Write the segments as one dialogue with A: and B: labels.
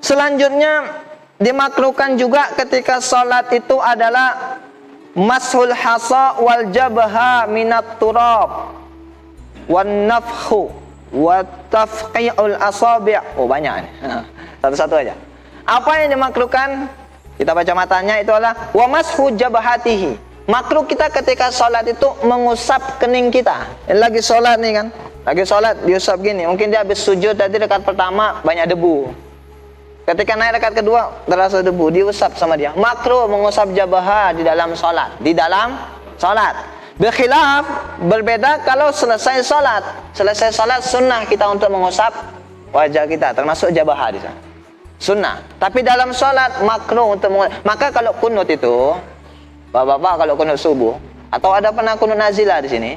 A: Selanjutnya dimakruhkan juga ketika salat itu adalah mashul hasa wal jabha minat turab wan nafhu wa tafqi'ul asabi'. Oh, banyak nih. Satu-satu aja. Apa yang dimakruhkan? Kita baca matanya, itu adalah wa mashu jabhatihi. Makruh kita ketika salat itu mengusap kening kita. Lagi salat nih kan. Lagi salat diusap gini. Mungkin dia habis sujud tadi rakaat pertama banyak debu. Ketika naik rakaat kedua terasa debu, diusap sama dia. Makruh mengusap jabah di dalam salat. Di dalam salat. Berkhilaf, berbeda kalau selesai salat. Selesai salat sunnah kita untuk mengusap wajah kita, termasuk jabah di sana. Sunnah. Tapi dalam salat makruh untuk mengusap. Maka kalau kunut itu, bapak-bapak kalau kunut subuh, atau ada pernah kunut nazilah di sini?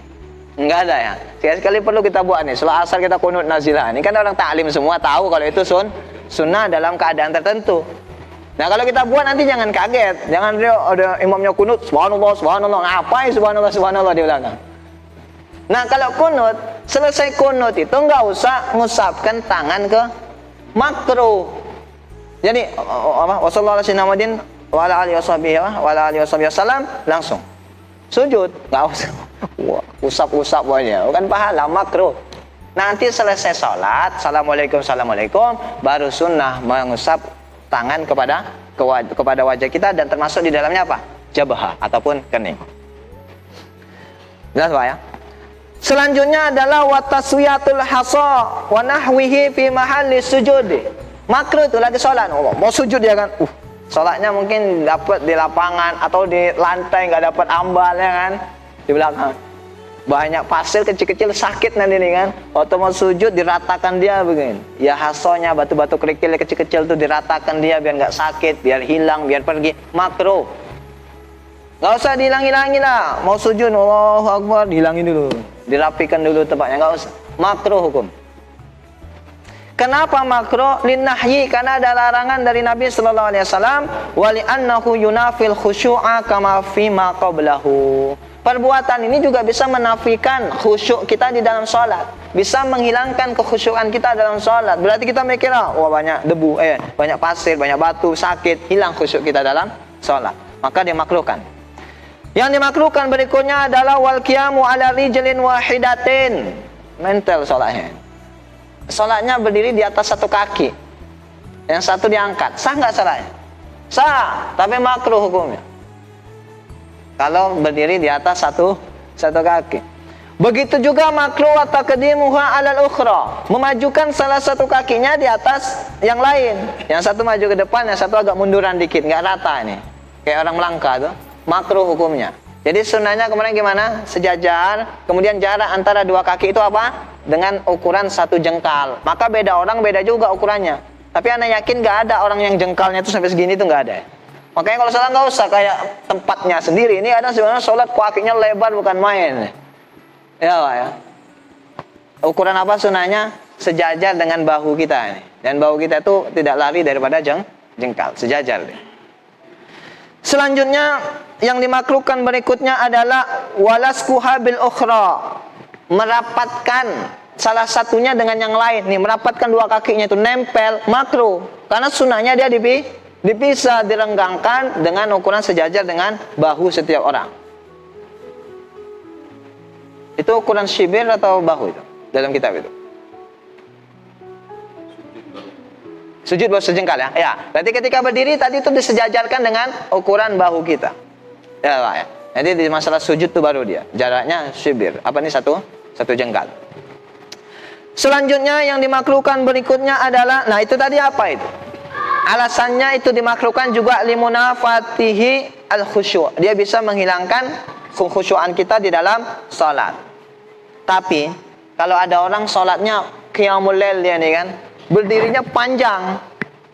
A: Enggak ada ya. Sekali-sekali perlu kita buat nih. Setelah asar kita kunut nazilah. Ini kan orang taklim semua tahu kalau itu sunnah dalam keadaan tertentu. Nah, kalau kita buat nanti jangan kaget. Jangan dia ada imamnya kunut, subhanallah, subhanallah. Ngapain subhanallah, subhanallah di belakang? Nah, kalau kunut, selesai kunut itu enggak usah ngusapkan tangan ke makruh. Jadi wasallallahu alaihi wasallam wa ala alihi wasallam langsung sujud, enggak usah usap-usap aja. Bukan pahala, makruh. Nanti selesai salat, assalamualaikum, assalamualaikum, baru sunnah mengusap tangan kepada wajah kita, dan termasuk di dalamnya apa? Jabah ataupun kening. Jelas Pak ya? Selanjutnya adalah wa taswiyatul hasa wa nahwihi fi mahalli sujud. Makruh itu lagi salat, mau sujud ya kan? Salatnya mungkin dapat di lapangan atau di lantai, nggak dapat ambalnya kan? Di belakang banyak pasir kecil-kecil, sakit nanti nih kan. Waktu mau sujud diratakan dia begini. Ya hasonya batu-batu kerikil kecil-kecil tuh diratakan dia biar nggak sakit, biar hilang, biar pergi. Makruh. Nggak usah dihilang-hilangin lah. Mau sujud, Allahu Akbar, dihilangin dulu, dirapikan dulu tempatnya, nggak usah. Makruh hukum. Kenapa makruh? Linnahyi, karena ada larangan dari Nabi sallallahu alaihi wasallam, wa li'annahu yunafil khusyu'a kama fi ma qablahu. Perbuatan ini juga bisa menafikan khusyuk kita di dalam sholat, bisa menghilangkan kekhusyukan kita dalam sholat. Berarti kita mikir, wah banyak debu, banyak pasir, banyak batu, sakit, hilang khusyuk kita dalam sholat. Maka dimakruhkan. Yang dimakruhkan berikutnya adalah wal qiyamu ala rijlin wahidatin. Mental sholatnya. Sholatnya berdiri di atas satu kaki, yang satu diangkat. Sah nggak sholatnya? Sah, tapi makruh hukumnya. Kalau berdiri di atas satu kaki. Begitu juga makruh wa taqdimuha 'alal ukhra, memajukan salah satu kakinya di atas yang lain. Yang satu maju ke depan, yang satu agak munduran dikit, enggak rata ini. Kayak orang melangkah tuh. Makruh hukumnya. Jadi sunnahnya kemarin gimana? Sejajar, kemudian jarak antara dua kaki itu apa? Dengan ukuran satu jengkal. Maka beda orang beda juga ukurannya. Tapi ana yakin enggak ada orang yang jengkalnya itu sampai segini itu enggak ada. Makanya kalau sholat nggak usah kayak tempatnya sendiri. Ini ada sebenarnya sholat kakinya lebar bukan main. Ya Pak ya. Ukuran apa sunnahnya? Sejajar dengan bahu kita ini. Dan bahu kita itu tidak lari daripada jengkal. Sejajar. Selanjutnya yang dimakruhkan berikutnya adalah walaskuha bil ukhra. Merapatkan salah satunya dengan yang lain. Nih, merapatkan dua kakinya itu nempel, makruh. Karena sunnahnya dia dipisah, direnggangkan dengan ukuran sejajar dengan bahu setiap orang. Itu ukuran shibir atau bahu itu dalam kitab itu? Sujud bahu sejengkal ya. Ya, berarti ketika berdiri tadi itu disejajarkan dengan ukuran bahu kita. Ya Pak ya. Jadi di masalah sujud itu baru dia jaraknya shibir. Apa ini satu jengkal. Selanjutnya yang dimakruhkan berikutnya adalah, nah itu tadi apa itu? Alasannya itu dimakruhkan juga limunafatihi al-khusyu'. Dia bisa menghilangkan kekhusyuan kita di dalam salat. Tapi kalau ada orang salatnya qiyamul lail dia nih kan, berdirinya panjang.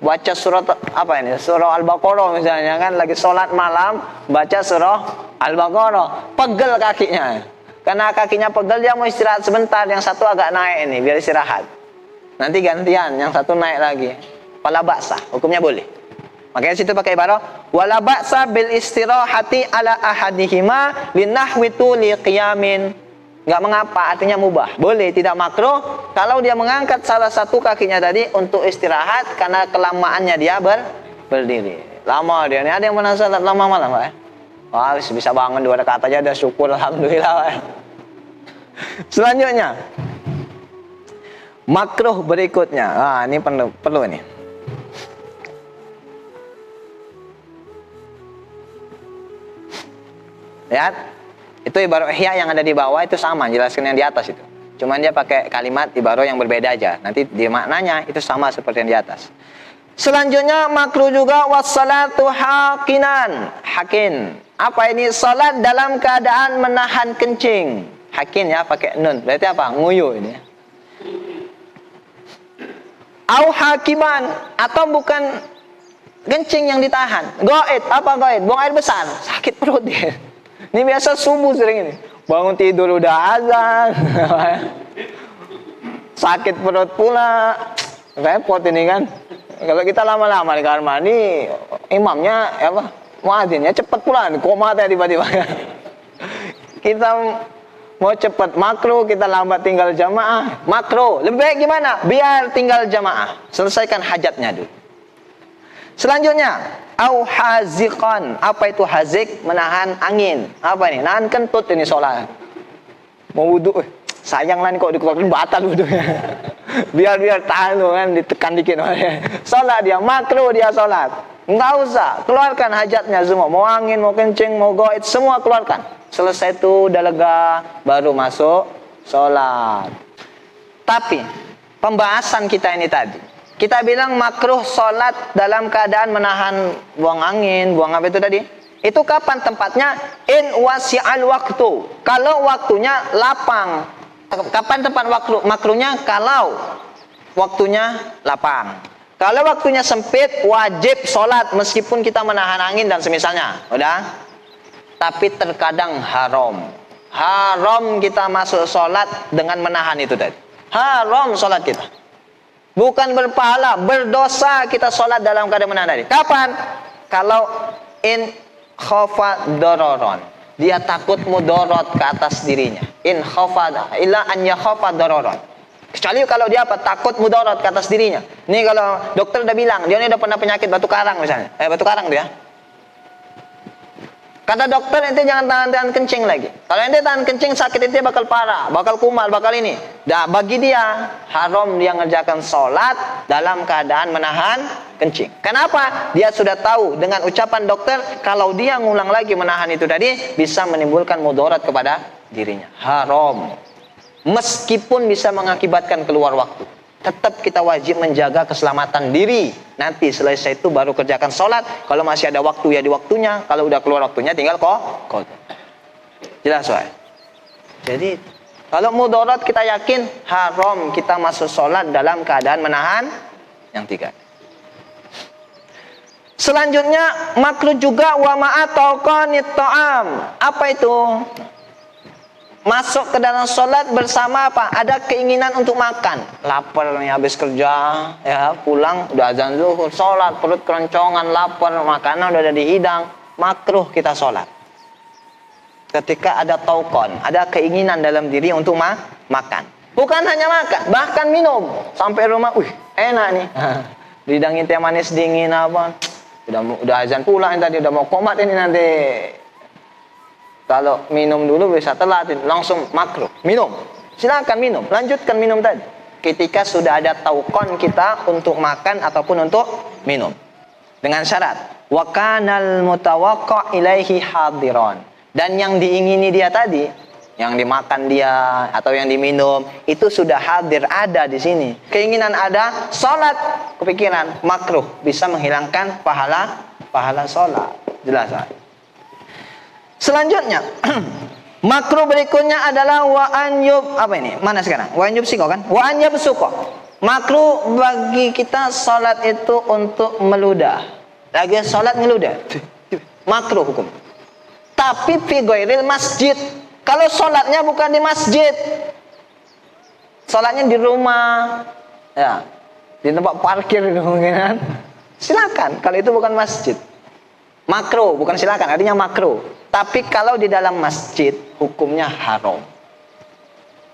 A: Baca surat apa ini? Surah Al-Baqarah misalnya kan, lagi salat malam baca surah Al-Baqarah, pegel kakinya. Karena kakinya pegel dia mau istirahat sebentar, yang satu agak naik ini biar istirahat. Nanti gantian, yang satu naik lagi. Wala ba'sa, hukumnya boleh. Makanya situ pakai ibarat wala ba'sa bil istirahati ala ahadihima linahwi tuli qiyamin. nggak mengapa, artinya mubah. Boleh, tidak makruh kalau dia mengangkat salah satu kakinya tadi untuk istirahat karena kelamaannya dia berdiri. Lama dia. Ini ada yang pernah salat lama malam, Pak? Wah, bisa bangun 2 rakaat aja udah syukur, alhamdulillah, Pak. Selanjutnya, makruh berikutnya. Ini perlu ini. Lihat, itu ibarat ihya yang ada di bawah itu sama, jelaskan yang di atas itu. Cuman dia pakai kalimat ibarat yang berbeda aja. Nanti di maknanya itu sama seperti yang di atas. Selanjutnya makruh juga wassalatu hakin. Apa ini? Salat dalam keadaan menahan kencing. Hakin ya, pakai nun. Berarti apa? Nguyuh ini. Au hakiman, atau bukan kencing yang ditahan. Goit, apa goit? Buang air besar, sakit perut dia. Ini biasa subuh sering ini. Bangun tidur udah azan. Sakit perut pula. Repot ini kan. Kalau kita lama-lama di kamar mandi, imamnya apa? Muadzinnya cepat pula, komatnya tiba-tiba. Kita mau cepat makruh, kita lambat tinggal jamaah. Makruh, lebih baik gimana? Biar tinggal jamaah, selesaikan hajatnya dulu. Selanjutnya, au haziqan. Apa itu hazik? Menahan angin. Apa ini? Nahan kentut ini sholat. Mau wudu, sayang lah nih kok dikeluarkan batal wudunya. biar tahan tuh kan, ditekan dikit. Sholat dia, makruh dia sholat. Enggak usah, keluarkan hajatnya semua. Mau angin, mau kencing, mau goit, semua keluarkan. Selesai itu udah lega, baru masuk sholat. Tapi pembahasan kita ini tadi, kita bilang makruh sholat dalam keadaan menahan buang angin, buang apa itu tadi? Itu kapan tempatnya? In wasi'al waktu. Kalau waktunya lapang. Kapan tempat makruhnya? Kalau waktunya lapang. Kalau waktunya sempit, wajib sholat meskipun kita menahan angin dan semisalnya. Udah? Tapi terkadang haram. Haram kita masuk sholat dengan menahan itu tadi. Haram sholat kita. Bukan berpahala, berdosa kita sholat dalam keadaan menahan tadi. Kapan? Kalau in khafa dororon, dia takut mudorot ke atas dirinya. In khafa illa an yakhafa dororon. Kecuali kalau dia apa? Takut mudorot ke atas dirinya. Ini kalau dokter udah bilang dia ini udah pernah penyakit batu karang misalnya. Batu karang dia. Kata dokter, ente jangan tahan kencing lagi. Kalau ente tahan kencing, sakit ente bakal parah, bakal kumal, bakal ini. Dah bagi dia haram dia ngerjakan sholat dalam keadaan menahan kencing. Kenapa? Dia sudah tahu dengan ucapan dokter kalau dia ngulang lagi menahan itu tadi bisa menimbulkan mudarat kepada dirinya. Haram. Meskipun bisa mengakibatkan keluar waktu, tetap kita wajib menjaga keselamatan diri. Nanti selesai itu baru kerjakan sholat. Kalau masih ada waktu ya di waktunya. Kalau udah keluar waktunya tinggal kok. Jelas, Pak? Jadi kalau mudarat kita yakin haram kita masuk sholat dalam keadaan menahan yang 3. Selanjutnya makruh juga wa ma'ataqanit ta'am. Apa itu? Masuk ke dalam sholat bersama apa? Ada keinginan untuk makan. Lapar nih habis kerja, ya pulang udah azan zuhur, sholat perut keroncongan, lapar, makanan udah ada di hidang, makruh kita sholat. Ketika ada taukon, ada keinginan dalam diri untuk makan. Bukan hanya makan, bahkan minum. Sampai rumah, enak nih. Dihidangin teh manis dingin apa? Udah azan pulang tadi, udah mau komat ini nanti. Kalau minum dulu bisa telat, langsung makruh. Minum, silakan minum, lanjutkan minum tadi. Ketika sudah ada taukon kita untuk makan ataupun untuk minum, dengan syarat wa kanal mutawaqqa ilaihi hadiran, dan yang diingini dia tadi, yang dimakan dia atau yang diminum itu sudah hadir, ada di sini. Keinginan ada, sholat kepikiran, makruh, bisa menghilangkan pahala sholat. Jelas, Pak? Selanjutnya makruh berikutnya adalah wa an yub, apa ini? Mana sekarang? Wa an yubsiko kan? Wa an yubsuko. Makruh bagi kita salat itu untuk meludah. Lagi salat ngeludah. Makruh hukum. Tapi fi ghairil masjid. Kalau salatnya bukan di masjid. Salatnya di rumah. Ya. Di tempat parkir mungkin. Silakan kalau itu bukan masjid. Makruh, bukan silakan, artinya makruh. Tapi kalau di dalam masjid hukumnya haram.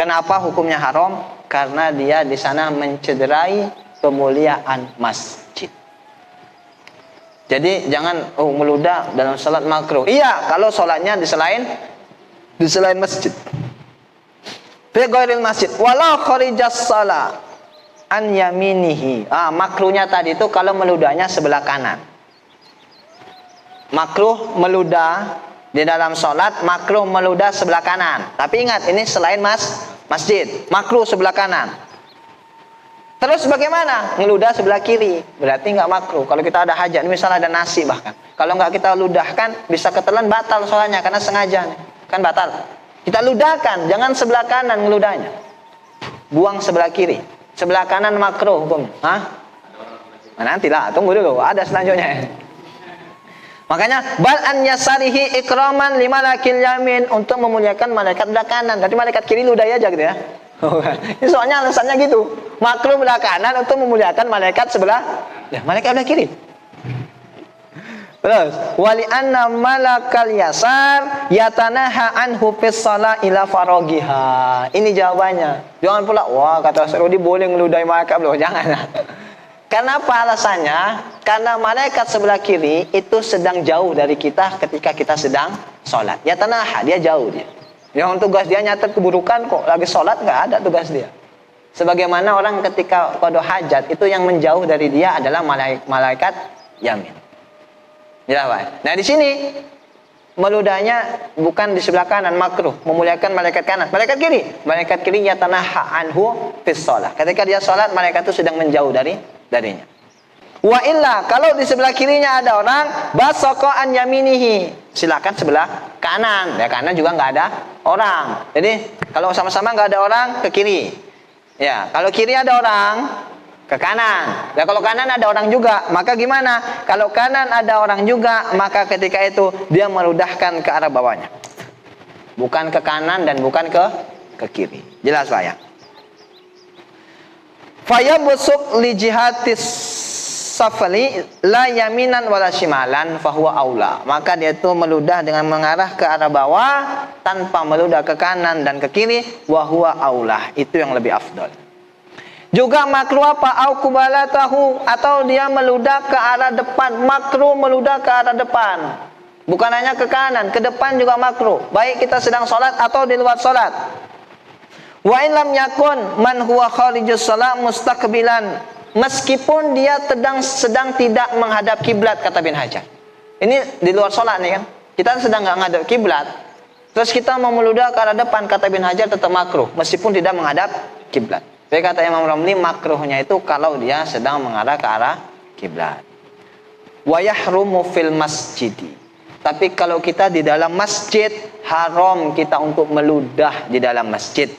A: Kenapa hukumnya haram? Karena dia di sana mencederai kemuliaan masjid. Jadi jangan meludah dalam salat makruh. Iya, kalau salatnya di selain masjid. Fi ghairil masjid walau kharijas shalah an yaminihi. Makruhnya tadi itu kalau meludahnya sebelah kanan. Makruh meludah di dalam salat, makruh meludah sebelah kanan. Tapi ingat, ini selain masjid. Makruh sebelah kanan. Terus bagaimana? Ngeludah sebelah kiri. Berarti nggak makruh. Kalau kita ada hajat, misalnya ada nasi bahkan. Kalau nggak kita ludahkan, bisa ketelan, batal soalnya. Karena sengaja. Kan batal. Kita ludahkan. Jangan sebelah kanan ngeludahnya. Buang sebelah kiri. Sebelah kanan makruh hukumnya. Nantilah. Tunggu dulu. Ada selanjutnya. Makanya, bal an yasarihi ikraman lima lakil yamin. Untuk memuliakan malaikat belah kanan. Jadi malaikat kiri ludah aja gitu ya. Ini soalnya alasannya gitu. Makruh belah kanan untuk memuliakan malaikat sebelah, malaikat belah kiri. Terus, wali anna malakal yasar yatanaha anhu fis shalah ila faragiha. Ini jawabannya. Jangan pula, wah kata Sarudi boleh ngeludahi malaikat belum? Jangan. Kenapa alasannya? Karena malaikat sebelah kiri itu sedang jauh dari kita ketika kita sedang sholat. Yatanaha, dia jauh dia. Yang tugas dia nyatet keburukan kok. Lagi sholat nggak ada tugas dia. Sebagaimana orang ketika qada hajat itu yang menjauh dari dia adalah malaikat yamin. Jelas Pak? Nah di sini meludahnya bukan di sebelah kanan makruh, memuliakan malaikat kanan. Malaikat kiri. Malaikat kiri yatanaha anhu fis shalah. Ketika dia sholat, malaikat itu sedang menjauh darinya. Wa illa, kalau di sebelah kirinya ada orang, basaqa an yaminihi. Silakan sebelah kanan. Ya kanan juga nggak ada orang. Jadi kalau sama-sama nggak ada orang, ke kiri. Ya, kalau kiri ada orang, ke kanan. Ya kalau kanan ada orang juga, maka gimana? Kalau kanan ada orang juga, maka ketika itu dia meludahkan ke arah bawahnya. Bukan ke kanan dan bukan ke kiri. Jelas Pak ya? Fayabusuk li jihatis safali la yaminan wala shimalan fahuwa aula. Maka dia itu meludah dengan mengarah ke arah bawah tanpa meludah ke kanan dan ke kiri, wa huwa aula. Itu yang lebih afdal. Juga makruh apa? Au kubalatahu, atau dia meludah ke arah depan. Makruh meludah ke arah depan. Bukan hanya ke kanan, ke depan juga makruh. Baik kita sedang sholat atau di luar sholat. Wa in lam yakun man huwa kharijus shalah mustaqbilan. Meskipun dia sedang tidak menghadap kiblat, kata Bin Hajar. Ini di luar sholat nih kan. Kita sedang nggak menghadap kiblat. Terus kita mau meludah ke arah depan, kata Bin Hajar tetap makruh. Meskipun tidak menghadap kiblat. Jadi kata Imam Ramli, makruhnya itu kalau dia sedang mengarah ke arah kiblat. Wa yahrumu fil masjidi. Tapi kalau kita di dalam masjid, haram kita untuk meludah di dalam masjid.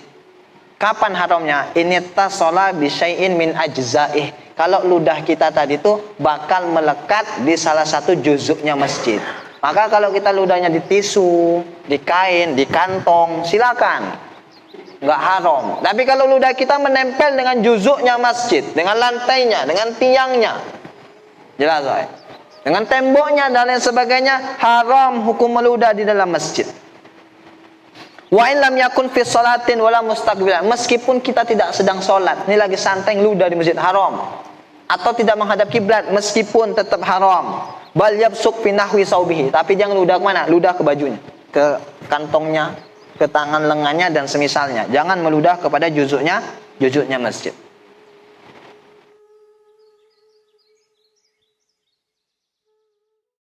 A: Kapan haramnya? Ini tasola bisyai'in min ajza'ih. Kalau ludah kita tadi itu bakal melekat di salah satu juzuknya masjid. Maka kalau kita ludahnya di tisu, di kain, di kantong, silakan. Nggak haram. Tapi kalau ludah kita menempel dengan juzuknya masjid, dengan lantainya, dengan tiangnya, jelas ya? Dengan temboknya dan lain sebagainya, haram hukum meludah di dalam masjid. Wa in lam yakun fi sholatin wala mustaqbilan. Meskipun kita tidak sedang sholat, ini lagi santai ludah di masjid, haram. Atau tidak menghadap kiblat, meskipun tetap haram. Bal yabsuq fi nahwi saubihi. Tapi jangan ludah ke mana? Ludah ke bajunya, ke kantongnya, ke tangan lengannya dan semisalnya. Jangan meludah kepada juzuknya masjid.